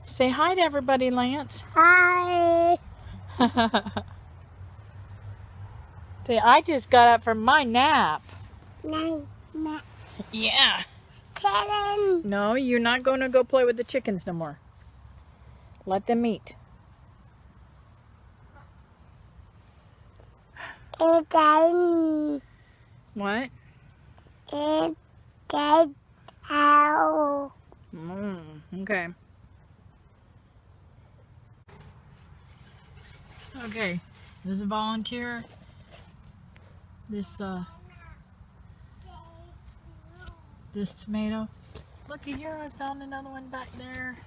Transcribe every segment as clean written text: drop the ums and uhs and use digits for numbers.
Say hi to everybody, Lance. Hi. Say, I just got up from my nap. Nine. Yeah. 10. No, you're not going to go play with the chickens no more. Let them eat. It's tiny. What? It's dead. Ow. Okay. Okay. There's a volunteer. This tomato. Looky here, I found another one back there.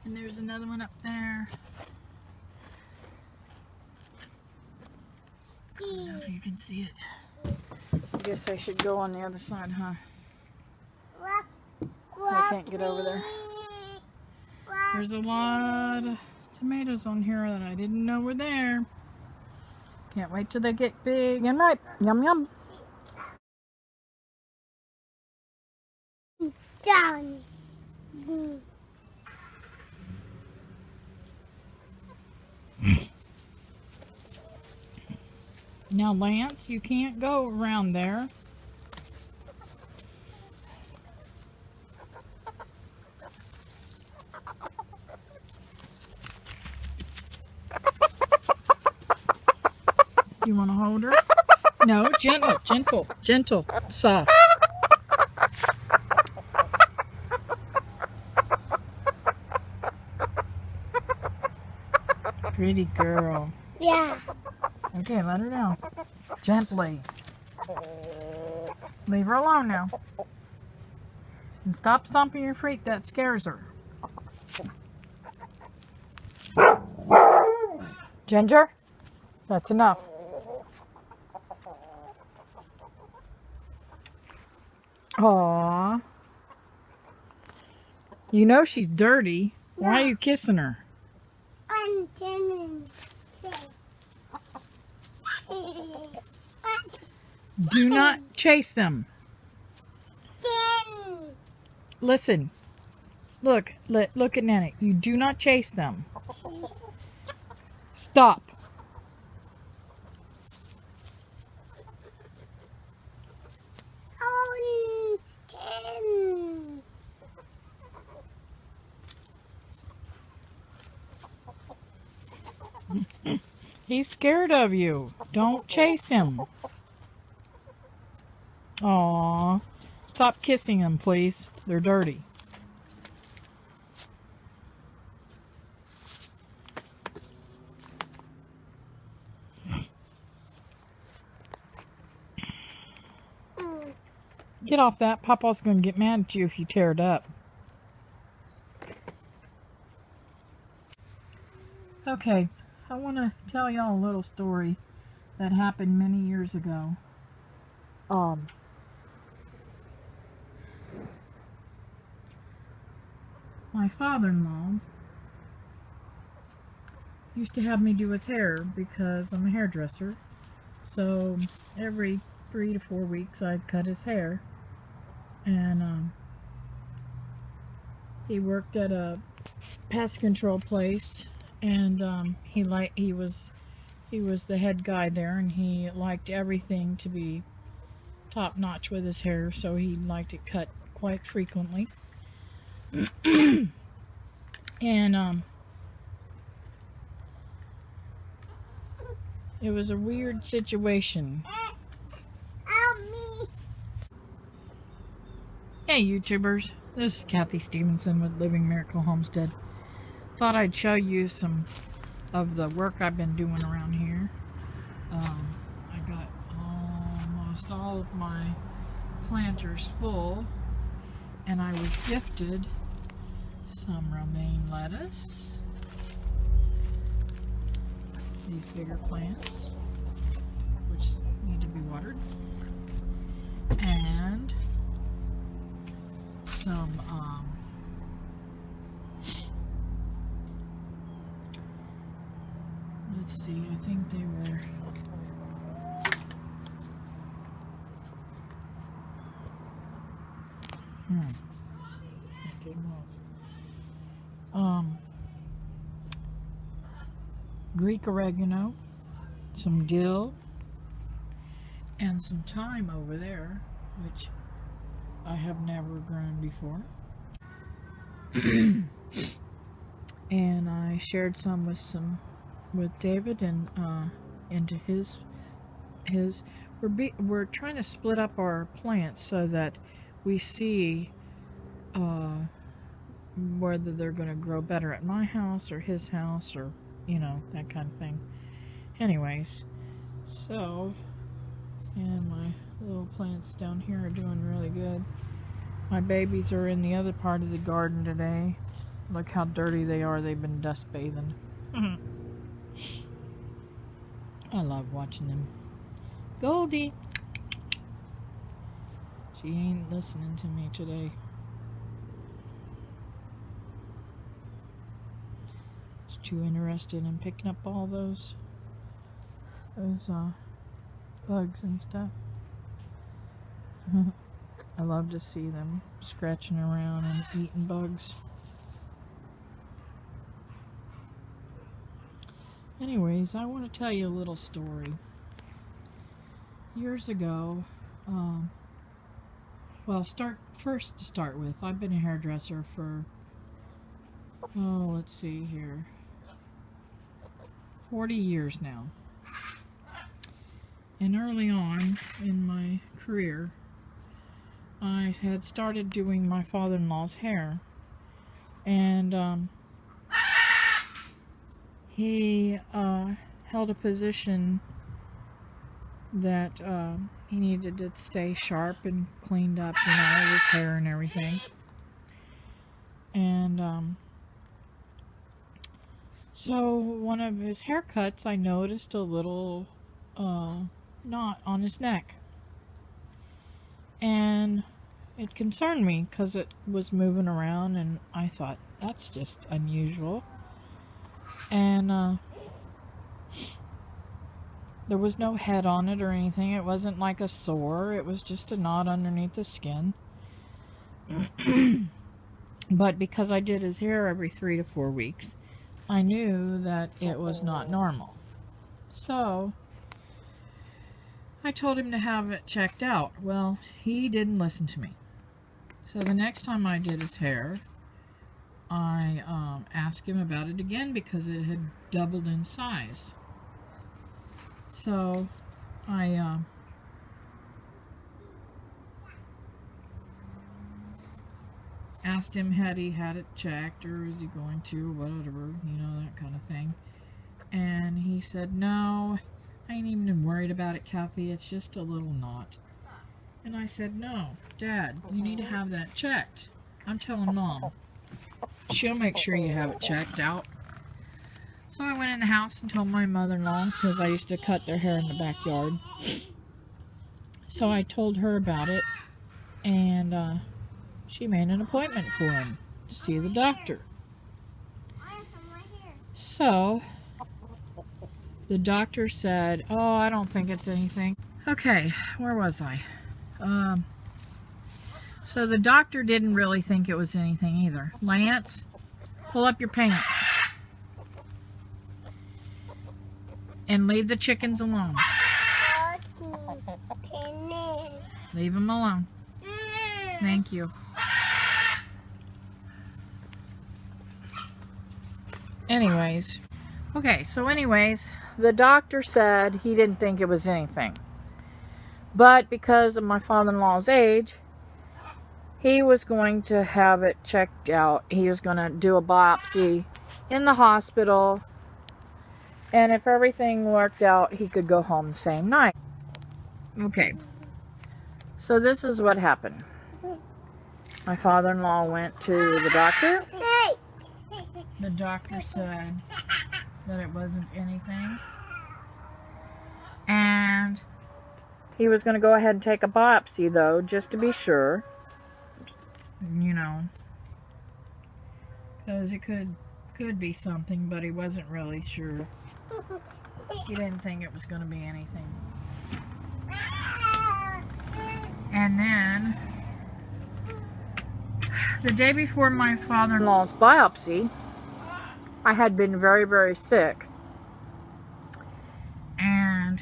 And there's another one up there. I don't know if you can see it. I guess I should go on the other side, huh? I can't get over there. There's a lot of tomatoes on here that I didn't know were there. Can't wait till they get big and ripe. Yum, yum. Down. Now, Lance, you can't go around there. You want to hold her? No, gentle, gentle, gentle, soft. Pretty girl. Yeah. Okay, let her down. Gently. Leave her alone now. And stop stomping your feet. That scares her. Ginger, that's enough. Aww. You know she's dirty. Why are you kissing her? I'm telling. Do not chase them. Listen. Look at Nanny. You do not chase them. Stop. He's scared of you. Don't chase him. Aww. Stop kissing them, please. They're dirty. Get off that. Papa's going to get mad at you if you tear it up. Okay, I want to tell y'all a little story that happened many years ago. My father-in-law used to have me do his hair because I'm a hairdresser. So every 3 to 4 weeks I'd cut his hair. And he worked at a pest control place, and he was the head guy there, and he liked everything to be top notch with his hair, so he liked it cut quite frequently. And it was a weird situation. Hey YouTubers, this is Kathy Stevenson with Living Miracle Homestead. Thought I'd show you some of the work I've been doing around here. I got almost all of my planters full, and I was gifted some romaine lettuce, these bigger plants which need to be watered, and some let's see, I think they were okay, Greek oregano, some dill, and some thyme over there, which I have never grown before. And I shared some with David and into his. We're trying to split up our plants so that we see whether they're going to grow better at my house or his house, or that kind of thing. Anyways, so, and my little plants down here are doing really good. My babies are in the other part of the garden today. Look how dirty they are. They've been dust bathing. I love watching them. Goldie! She ain't listening to me today. She's too interested in picking up all those bugs and stuff. I love to see them scratching around and eating bugs. Anyways, I want to tell you a little story. Years ago, well, to start with, I've been a hairdresser for, let's see here, 40 years now. And early on in my career, I had started doing my father-in-law's hair, and he held a position that he needed to stay sharp and cleaned up, his hair and everything. And so one of his haircuts, I noticed a little knot on his neck. And it concerned me because it was moving around, and I thought, that's just unusual. And there was no head on it or anything. It wasn't like a sore. It was just a knot underneath the skin. But because I did his hair every 3 to 4 weeks, I knew that it was not normal. So I told him to have it checked out. Well, he didn't listen to me. So the next time I did his hair, I asked him about it again because it had doubled in size. So I asked him had he had it checked, or is he going to, or whatever, that kind of thing. And he said, no, I ain't even worried about it, Kathy. It's just a little knot. And I said, no, Dad, you need to have that checked. I'm telling Mom. She'll make sure you have it checked out. So I went in the house and told my mother-in-law, because I used to cut their hair in the backyard. So I told her about it, and she made an appointment for him to see the doctor. So the doctor said, oh, I don't think it's anything. Okay, where was I? So the doctor didn't really think it was anything either. Lance, pull up your pants. And leave the chickens alone. Leave them alone. Thank you. Anyways, the doctor said he didn't think it was anything. But because of my father-in-law's age, he was going to have it checked out. He was going to do a biopsy in the hospital. And if everything worked out, he could go home the same night. Okay. So this is what happened. My father-in-law went to the doctor. The doctor said that it wasn't anything. And he was going to go ahead and take a biopsy, though, just to be sure. Because it could be something, but he wasn't really sure. He didn't think it was going to be anything. And then the day before my father-in-law's biopsy, I had been very, very sick. And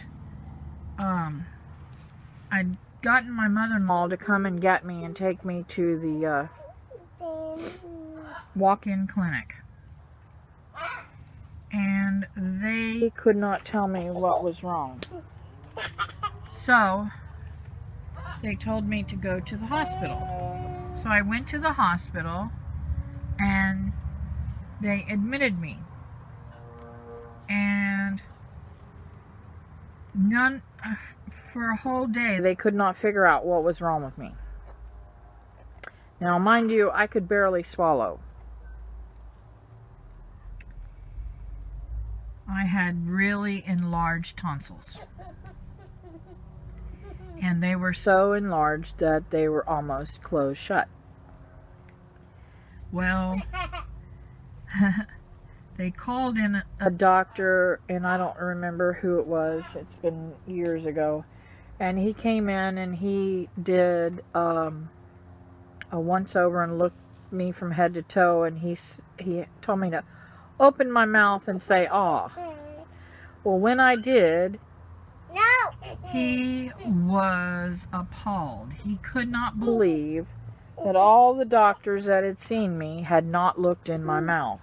I'd gotten my mother-in-law to come and get me and take me to the walk-in clinic. And they could not tell me what was wrong. So they told me to go to the hospital. So I went to the hospital and they admitted me. And for a whole day they could not figure out what was wrong with me. Now, mind you, I could barely swallow. I had really enlarged tonsils. And they were so enlarged that they were almost closed shut. Well, they called in a doctor, and I don't remember who it was. It's been years ago. And he came in and he did a once over and looked me from head to toe, and he told me to open my mouth and say "ah." Well, when I did, he was appalled. He could not believe that all the doctors that had seen me had not looked in my mouth.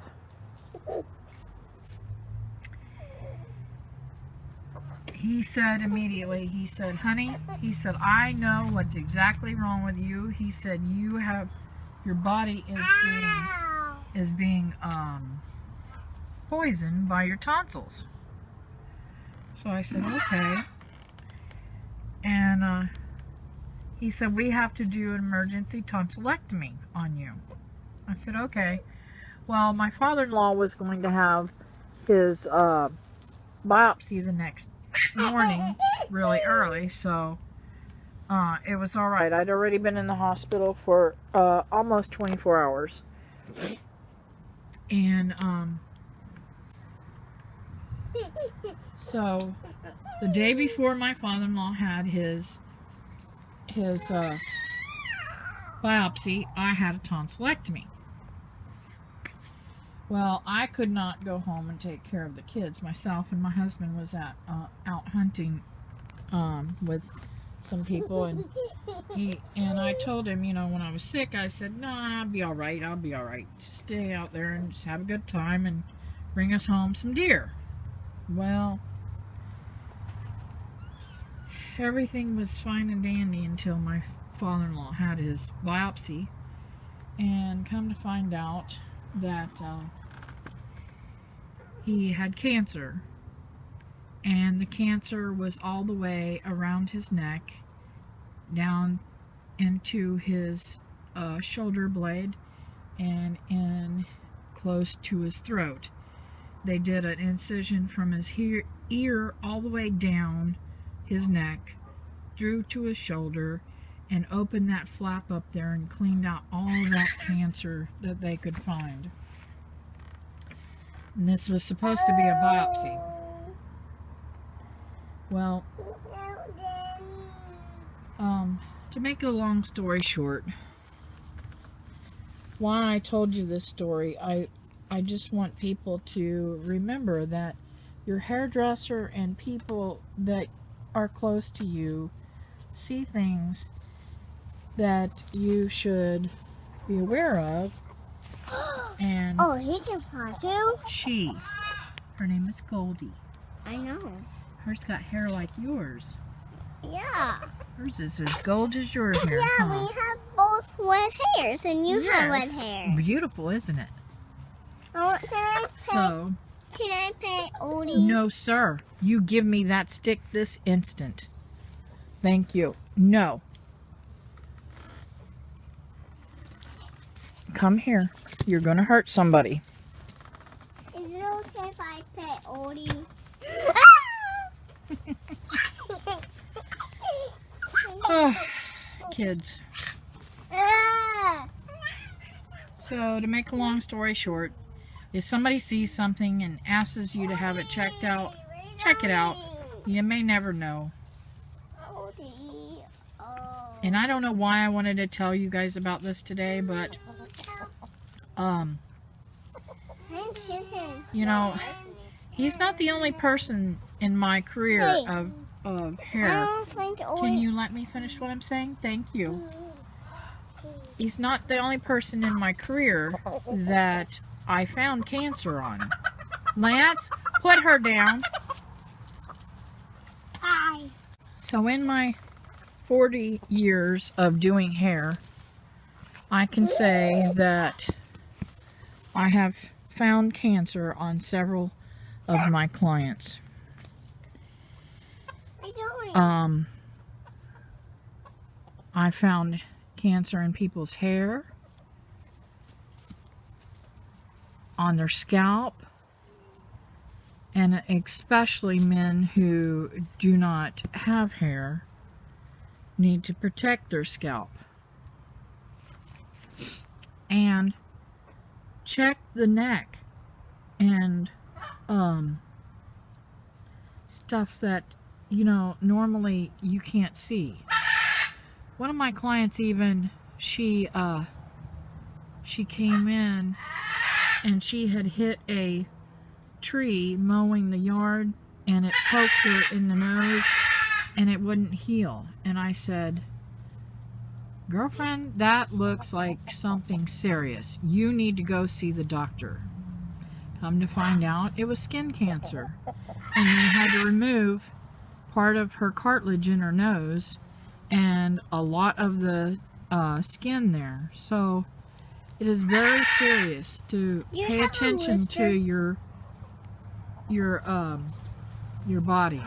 He said immediately, he said, "Honey," he said, "I know what's exactly wrong with you." He said, your body is being poisoned by your tonsils. So I said, okay. And he said, "We have to do an emergency tonsillectomy on you." I said, okay. Well, my father-in-law was going to have his biopsy the next morning really early, so it was all right. I'd already been in the hospital for almost 24 hours. And so the day before my father-in-law had his biopsy, I had a tonsillectomy. Well, I could not go home and take care of the kids myself, and my husband was out hunting with some people, and I told him, when I was sick, I said, "No, I'll be all right. I'll be all right. Just stay out there and just have a good time and bring us home some deer." Well, everything was fine and dandy until my father-in-law had his biopsy, and come to find out that he had cancer, and the cancer was all the way around his neck, down into his shoulder blade, and in close to his throat. They did an incision from his ear all the way down his neck, through to his shoulder, and opened that flap up there and cleaned out all that cancer that they could find. And this was supposed to be a biopsy. Well, to make a long story short, why I told you this story, I just want people to remember that your hairdresser and people that are close to you see things that you should be aware of. And oh, he can fly too? Her name is Goldie. I know. Hers got hair like yours. Yeah. Hers is as gold as yours here. Yeah, huh? we have both wet hairs, and you have wet Yes. hair. Beautiful, isn't it? Oh, can I pay Odie? No, sir. You give me that stick this instant. Thank you. No. Come here. You're going to hurt somebody. Is it okay if I pet Odie? Oh, kids. So, to make a long story short, if somebody sees something and asks you to have it checked out, check it out. You may never know. Odie. Oh. And I don't know why I wanted to tell you guys about this today, but I'm kissing. You know, he's not the only person in my career Hey. of I hair. don't think Can you let me finish what I'm saying? Thank you. He's not the only person in my career that I found cancer on. Lance, put her down. Hi. So in my 40 years of doing hair, I can say that I have found cancer on several of my clients. What are you doing? I found cancer in people's hair, on their scalp, and especially men who do not have hair need to protect their scalp. And check the neck and stuff that, you know, normally you can't see. One of my clients even, she came in and she had hit a tree mowing the yard and it poked her in the nose and it wouldn't heal. And I said, girlfriend, that looks like something serious. You need to go see the doctor. Come to find out, it was skin cancer. And they had to remove part of her cartilage in her nose and a lot of the skin there. So it is very serious to pay attention to your body.